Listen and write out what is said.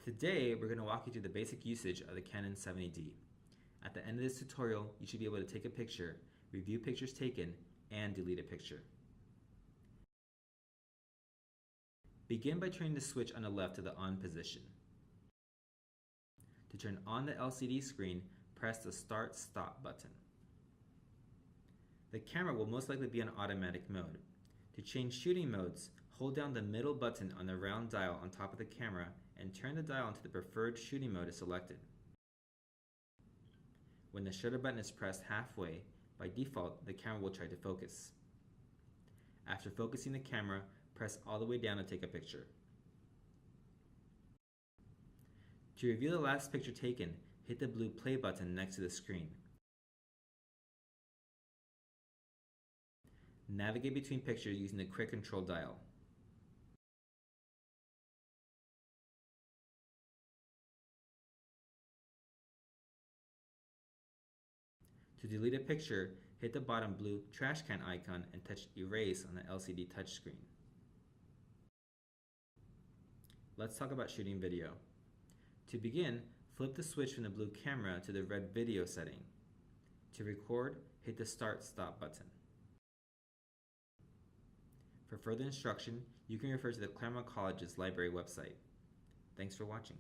Today, we're going to walk you through the basic usage of the Canon 70D. At the end of this tutorial, you should be able to take a picture, review pictures taken, and delete a picture. Begin by turning the switch on the left to the on position. To turn on the LCD screen, press the Start/Stop button. The camera will most likely be on automatic mode. To change shooting modes, hold down the middle button on the round dial on top of the camera and turn the dial until the preferred shooting mode is selected. When the shutter button is pressed halfway, by default, the camera will try to focus. After focusing the camera, press all the way down to take a picture. To review the last picture taken, hit the blue play button next to the screen. Navigate between pictures using the quick control dial. To delete a picture, hit the bottom blue trash can icon and touch Erase on the LCD touchscreen. Let's talk about shooting video. To begin, flip the switch from the blue camera to the red video setting. To record, hit the Start/Stop button. For further instruction, you can refer to the Claremont College's library website. Thanks for watching.